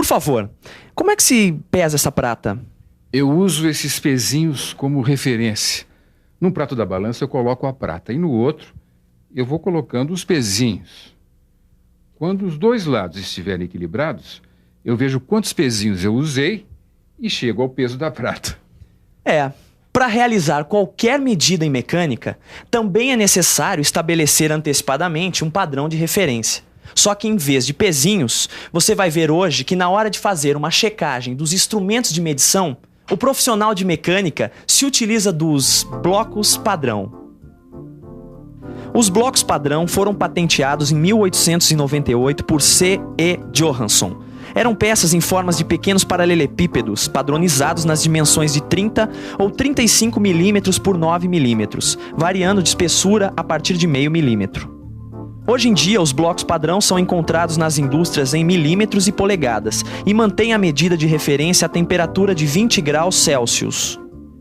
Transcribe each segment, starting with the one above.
favor, como é que se pesa essa prata? Eu uso esses pezinhos como referência. Num prato da balança eu coloco a prata e no outro eu vou colocando os pezinhos. Quando os dois lados estiverem equilibrados, eu vejo quantos pezinhos eu usei e chego ao peso da prata. Para realizar qualquer medida em mecânica, também é necessário estabelecer antecipadamente um padrão de referência. Só que em vez de pezinhos, você vai ver hoje que na hora de fazer uma checagem dos instrumentos de medição, o profissional de mecânica se utiliza dos blocos padrão. Os blocos padrão foram patenteados em 1898 por C.E. Johansson. Eram peças em formas de pequenos paralelepípedos, padronizados nas dimensões de 30 ou 35 milímetros por 9 milímetros, variando de espessura a partir de meio milímetro. Hoje em dia, os blocos padrão são encontrados nas indústrias em milímetros e polegadas e mantêm a medida de referência à temperatura de 20 graus Celsius.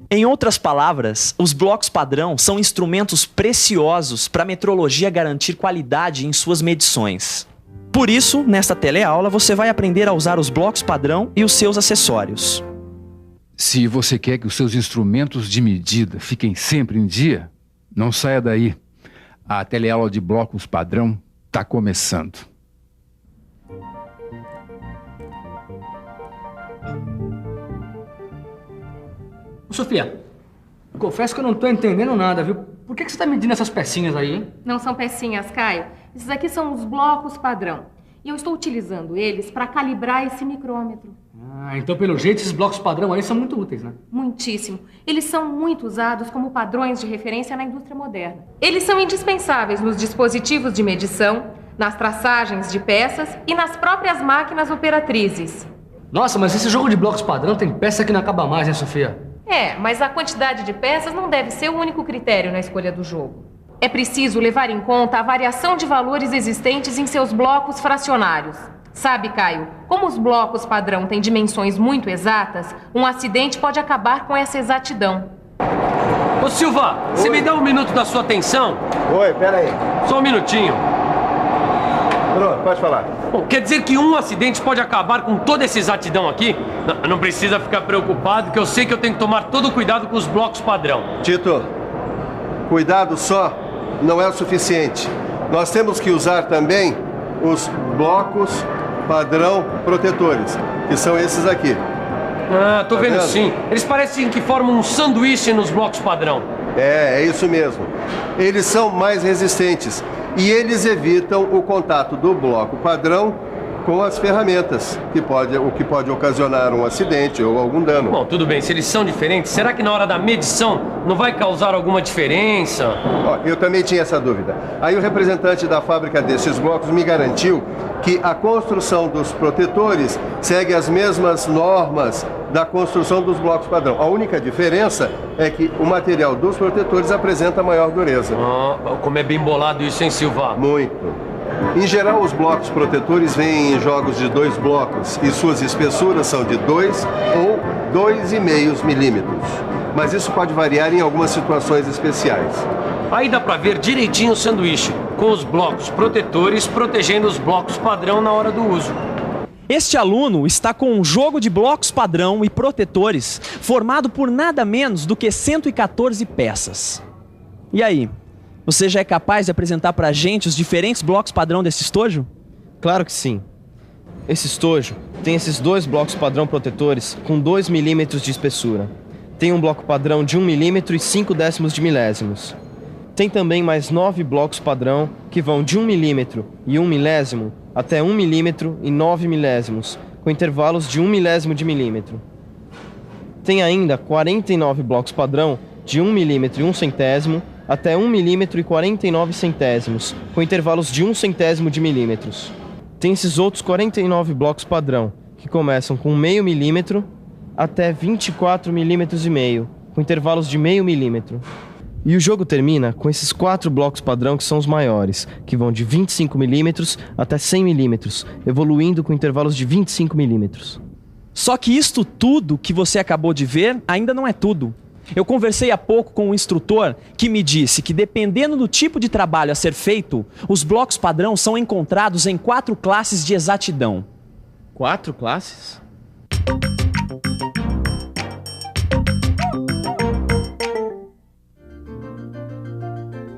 Em outras palavras, os blocos padrão são instrumentos preciosos para a metrologia garantir qualidade em suas medições. Por isso, nesta teleaula, você vai aprender a usar os blocos padrão e os seus acessórios. Se você quer que os seus instrumentos de medida fiquem sempre em dia, não saia daí. A teleaula de blocos padrão está começando. Ô, Sofia, confesso que eu não tô entendendo nada, viu? Por que você tá medindo essas pecinhas aí, hein? Não são pecinhas, Caio. Esses aqui são os blocos padrão. E eu estou utilizando eles para calibrar esse micrômetro. Ah, então pelo jeito esses blocos padrão aí são muito úteis, né? Muitíssimo. Eles são muito usados como padrões de referência na indústria moderna. Eles são indispensáveis nos dispositivos de medição, nas traçagens de peças e nas próprias máquinas operatrizes. Nossa, mas esse jogo de blocos padrão tem peça que não acaba mais, né, Sofia? Mas a quantidade de peças não deve ser o único critério na escolha do jogo. É preciso levar em conta a variação de valores existentes em seus blocos fracionários. Sabe, Caio, como os blocos padrão têm dimensões muito exatas, um acidente pode acabar com essa exatidão. Ô Silva, você me dá um minuto da sua atenção? Oi, peraí. Só um minutinho. Pronto, pode falar. Bom, quer dizer que um acidente pode acabar com toda essa exatidão aqui? Não precisa ficar preocupado, que eu sei que eu tenho que tomar todo o cuidado com os blocos padrão. Tito, cuidado só não é o suficiente. Nós temos que usar também os blocos padrão protetores, que são esses aqui. Ah, tô vendo sim. Eles parecem que formam um sanduíche nos blocos padrão. É isso mesmo. Eles são mais resistentes e eles evitam o contato do bloco padrão com as ferramentas, o que pode ocasionar um acidente ou algum dano. Bom, tudo bem, se eles são diferentes, será que na hora da medição não vai causar alguma diferença? Eu também tinha essa dúvida. Aí o representante da fábrica desses blocos me garantiu que a construção dos protetores segue as mesmas normas da construção dos blocos padrão. A única diferença é que o material dos protetores apresenta maior dureza. Como é bem bolado isso, hein, Silva? Muito. Em geral, os blocos protetores vêm em jogos de 2 blocos e suas espessuras são de 2 ou 2,5 milímetros. Mas isso pode variar em algumas situações especiais. Aí dá pra ver direitinho o sanduíche, com os blocos protetores protegendo os blocos padrão na hora do uso. Este aluno está com um jogo de blocos padrão e protetores formado por nada menos do que 114 peças. E aí? Você já é capaz de apresentar pra gente os diferentes blocos padrão desse estojo? Claro que sim. Esse estojo tem esses 2 blocos padrão protetores com 2 milímetros de espessura. Tem um bloco padrão de 1 milímetro e 0,5 de milésimos. Tem também mais 9 blocos padrão que vão de 1 milímetro e 1 milésimo até 1 milímetro e 9 milésimos, com intervalos de 1 milésimo de milímetro. Tem ainda 49 blocos padrão de 1 milímetro e 1 centésimo até 1 milímetro e 49 centésimos, com intervalos de 1 centésimo de milímetros. Tem esses outros 49 blocos padrão, que começam com meio milímetro até 24 milímetros e meio, com intervalos de meio milímetro. E o jogo termina com esses 4 blocos padrão que são os maiores, que vão de 25 milímetros até 100 milímetros, evoluindo com intervalos de 25 milímetros. Só que isto tudo que você acabou de ver ainda não é tudo. Eu conversei há pouco com um instrutor que me disse que, dependendo do tipo de trabalho a ser feito, os blocos padrão são encontrados em 4 classes de exatidão. 4 classes?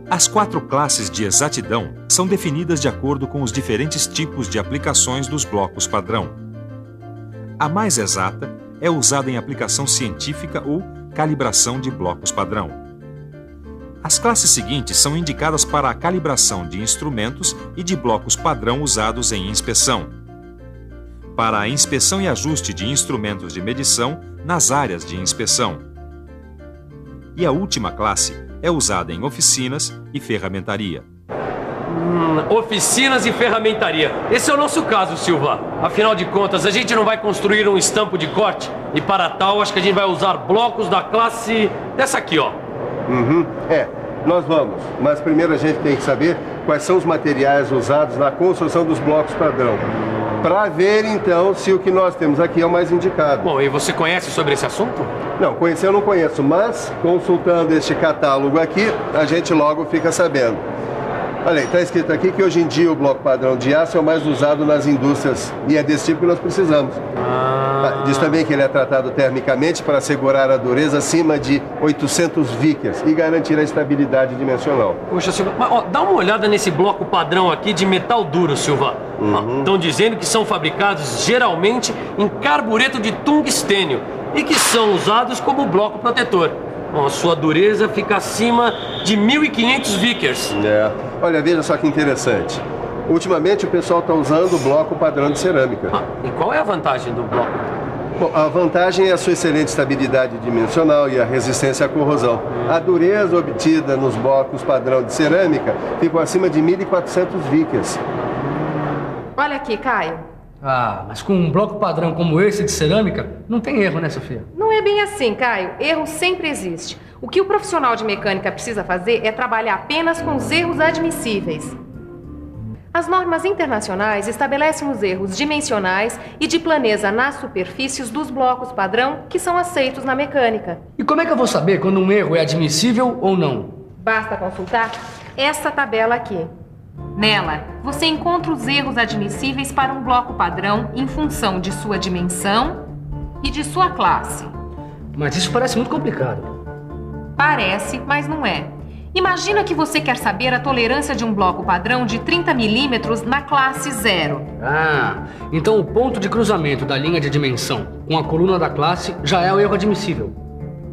As 4 classes de exatidão são definidas de acordo com os diferentes tipos de aplicações dos blocos padrão. A mais exata é usada em aplicação científica ou calibração de blocos padrão. As classes seguintes são indicadas para a calibração de instrumentos e de blocos padrão usados em inspeção, para a inspeção e ajuste de instrumentos de medição nas áreas de inspeção. E a última classe é usada em oficinas e ferramentaria. Oficinas e ferramentaria. Esse é o nosso caso, Silva. Afinal de contas, a gente não vai construir um estampo de corte e para tal, acho que a gente vai usar blocos da classe dessa aqui, ó. Nós vamos. Mas primeiro a gente tem que saber quais são os materiais usados na construção dos blocos padrão, para ver então se o que nós temos aqui é o mais indicado. Bom, e você conhece sobre esse assunto? Não, conhecer eu não conheço, mas consultando este catálogo aqui, a gente logo fica sabendo. Olha aí, está escrito aqui que hoje em dia o bloco padrão de aço é o mais usado nas indústrias e é desse tipo que nós precisamos. Diz também que ele é tratado termicamente para assegurar a dureza acima de 800 Vickers e garantir a estabilidade dimensional. Poxa, Silva, mas, ó, dá uma olhada nesse bloco padrão aqui de metal duro, Silva. Estão dizendo que são fabricados geralmente em carbureto de tungstênio e que são usados como bloco protetor. Bom, sua dureza fica acima de 1.500 Vickers. Olha, veja só que interessante. Ultimamente o pessoal está usando o bloco padrão de cerâmica. E qual é a vantagem do bloco? Bom, a vantagem é a sua excelente estabilidade dimensional e a resistência à corrosão. A dureza obtida nos blocos padrão de cerâmica ficou acima de 1.400 Vickers. Olha aqui, Caio. Mas com um bloco padrão como esse de cerâmica, não tem erro, né, Sofia? Não é bem assim, Caio. Erro sempre existe. O que o profissional de mecânica precisa fazer é trabalhar apenas com os erros admissíveis. As normas internacionais estabelecem os erros dimensionais e de planeza nas superfícies dos blocos padrão que são aceitos na mecânica. E como é que eu vou saber quando um erro é admissível ou não? Basta consultar essa tabela aqui. Nela, você encontra os erros admissíveis para um bloco padrão em função de sua dimensão e de sua classe. Mas isso parece muito complicado. Parece, mas não é. Imagina que você quer saber a tolerância de um bloco padrão de 30 milímetros na classe 0. Então o ponto de cruzamento da linha de dimensão com a coluna da classe já é o erro admissível.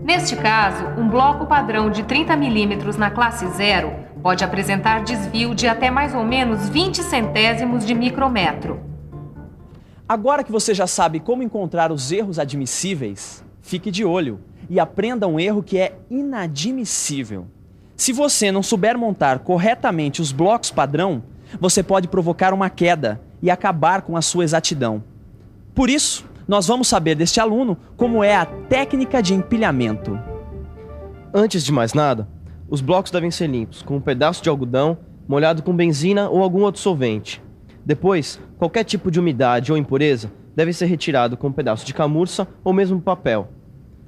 Neste caso, um bloco padrão de 30 milímetros na classe 0 pode apresentar desvio de até mais ou menos 20 centésimos de micrômetro. Agora que você já sabe como encontrar os erros admissíveis, fique de olho e aprenda um erro que é inadmissível. Se você não souber montar corretamente os blocos padrão, você pode provocar uma queda e acabar com a sua exatidão. Por isso, nós vamos saber deste aluno como é a técnica de empilhamento. Antes de mais nada, os blocos devem ser limpos com um pedaço de algodão molhado com benzina ou algum outro solvente. Depois, qualquer tipo de umidade ou impureza deve ser retirado com um pedaço de camurça ou mesmo papel.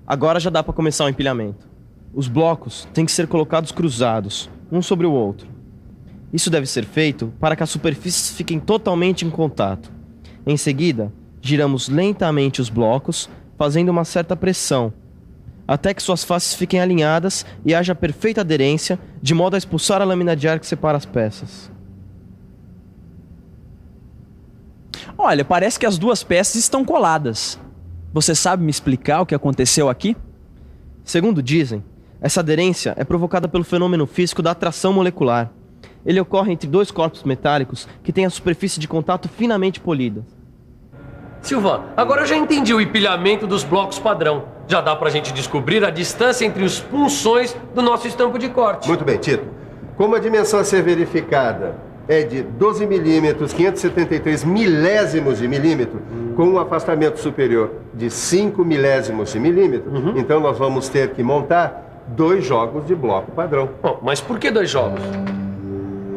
Agora já dá para começar o empilhamento. Os blocos têm que ser colocados cruzados, um sobre o outro. Isso deve ser feito para que as superfícies fiquem totalmente em contato. Em seguida, giramos lentamente os blocos, fazendo uma certa pressão, até que suas faces fiquem alinhadas e haja perfeita aderência, de modo a expulsar a lâmina de ar que separa as peças. Olha, parece que as duas peças estão coladas. Você sabe me explicar o que aconteceu aqui? Segundo dizem, essa aderência é provocada pelo fenômeno físico da atração molecular. Ele ocorre entre dois corpos metálicos que têm a superfície de contato finamente polida. Silva, agora eu já entendi o empilhamento dos blocos padrão. Já dá pra gente descobrir a distância entre os punções do nosso estampo de corte. Muito bem, Tito. Como a dimensão a ser verificada é de 12 milímetros, 573 milésimos de milímetro, com um afastamento superior de 5 milésimos de milímetro, então nós vamos ter que montar 2 jogos de bloco padrão. Bom, mas por que 2 jogos?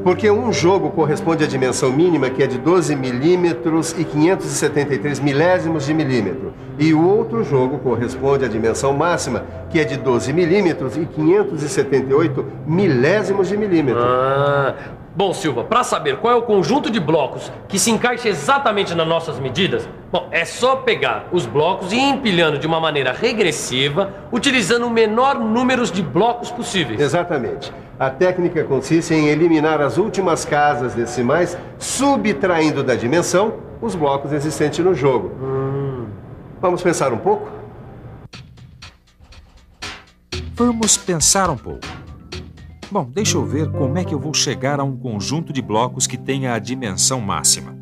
Porque um jogo corresponde à dimensão mínima, que é de 12 milímetros e 573 milésimos de milímetro. E o outro jogo corresponde à dimensão máxima, que é de 12 milímetros e 578 milésimos de milímetro. Bom, Silva, para saber qual é o conjunto de blocos que se encaixa exatamente nas nossas medidas, Bom, é só pegar os blocos e ir empilhando de uma maneira regressiva, utilizando o menor número de blocos possíveis. Exatamente. A técnica consiste em eliminar as últimas casas decimais, subtraindo da dimensão os blocos existentes no jogo. Vamos pensar um pouco? Vamos pensar um pouco. Bom, deixa eu ver como é que eu vou chegar a um conjunto de blocos que tenha a dimensão máxima.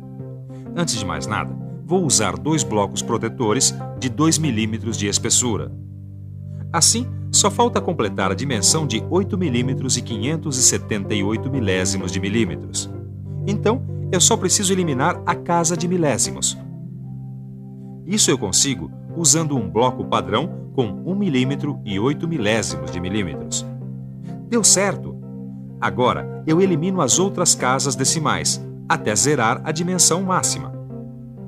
Antes de mais nada, vou usar 2 blocos protetores de 2 milímetros de espessura. Assim, só falta completar a dimensão de 8 milímetros e 578 milésimos de milímetros. Então, eu só preciso eliminar a casa de milésimos. Isso eu consigo usando um bloco padrão com 1 milímetro e 8 milésimos de milímetros. Deu certo! Agora, eu elimino as outras casas decimais, até zerar a dimensão máxima.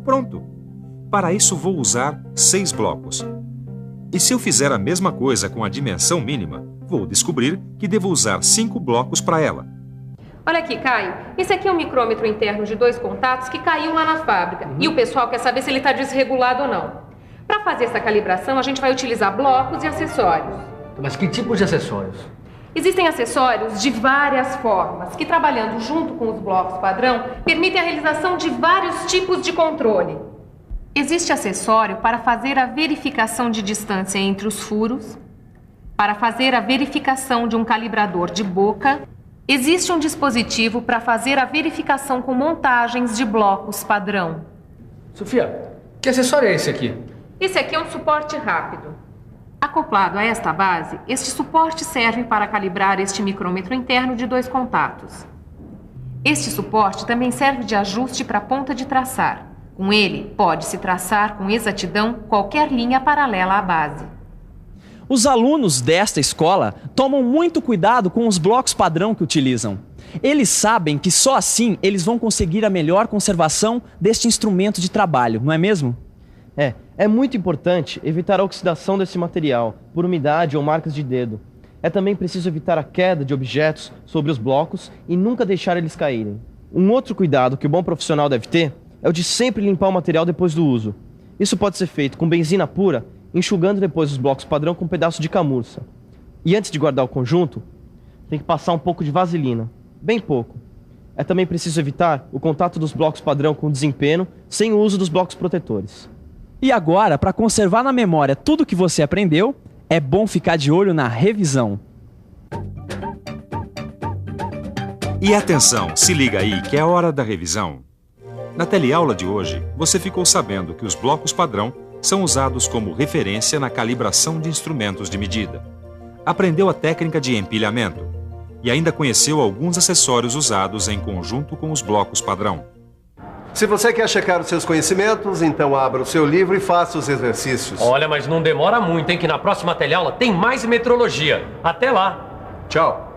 Pronto! Para isso vou usar 6 blocos. E se eu fizer a mesma coisa com a dimensão mínima, vou descobrir que devo usar 5 blocos para ela. Olha aqui, Caio. Esse aqui é um micrômetro interno de 2 contatos que caiu lá na fábrica. E o pessoal quer saber se ele está desregulado ou não. Para fazer essa calibração, a gente vai utilizar blocos e acessórios. Mas que tipo de acessórios? Existem acessórios de várias formas, que trabalhando junto com os blocos padrão, permitem a realização de vários tipos de controle. Existe acessório para fazer a verificação de distância entre os furos, para fazer a verificação de um calibrador de boca. Existe um dispositivo para fazer a verificação com montagens de blocos padrão. Sofia, que acessório é esse aqui? Esse aqui é um suporte rápido. Acoplado a esta base, este suporte serve para calibrar este micrômetro interno de 2 contatos. Este suporte também serve de ajuste para a ponta de traçar. Com ele, pode-se traçar com exatidão qualquer linha paralela à base. Os alunos desta escola tomam muito cuidado com os blocos padrão que utilizam. Eles sabem que só assim eles vão conseguir a melhor conservação deste instrumento de trabalho, não é mesmo? É muito importante evitar a oxidação desse material por umidade ou marcas de dedo. É também preciso evitar a queda de objetos sobre os blocos e nunca deixar eles caírem. Um outro cuidado que o bom profissional deve ter é o de sempre limpar o material depois do uso. Isso pode ser feito com benzina pura, enxugando depois os blocos padrão com um pedaço de camurça. E antes de guardar o conjunto, tem que passar um pouco de vaselina, bem pouco. É também preciso evitar o contato dos blocos padrão com desempenho sem o uso dos blocos protetores. E agora, para conservar na memória tudo que você aprendeu, é bom ficar de olho na revisão. E atenção, se liga aí que é a hora da revisão. Na teleaula de hoje, você ficou sabendo que os blocos padrão são usados como referência na calibração de instrumentos de medida. Aprendeu a técnica de empilhamento e ainda conheceu alguns acessórios usados em conjunto com os blocos padrão. Se você quer checar os seus conhecimentos, então abra o seu livro e faça os exercícios. Olha, mas não demora muito, hein? Que na próxima teleaula tem mais metrologia. Até lá! Tchau!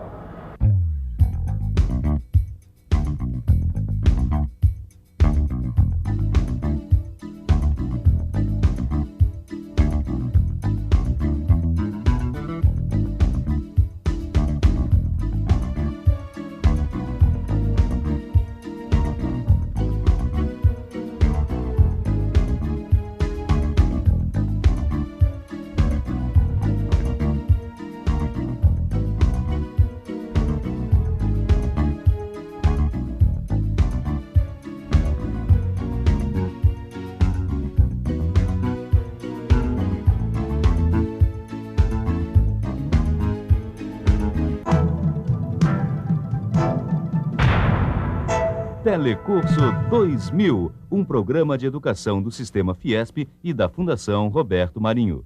Telecurso 2000, um programa de educação do Sistema Fiesp e da Fundação Roberto Marinho.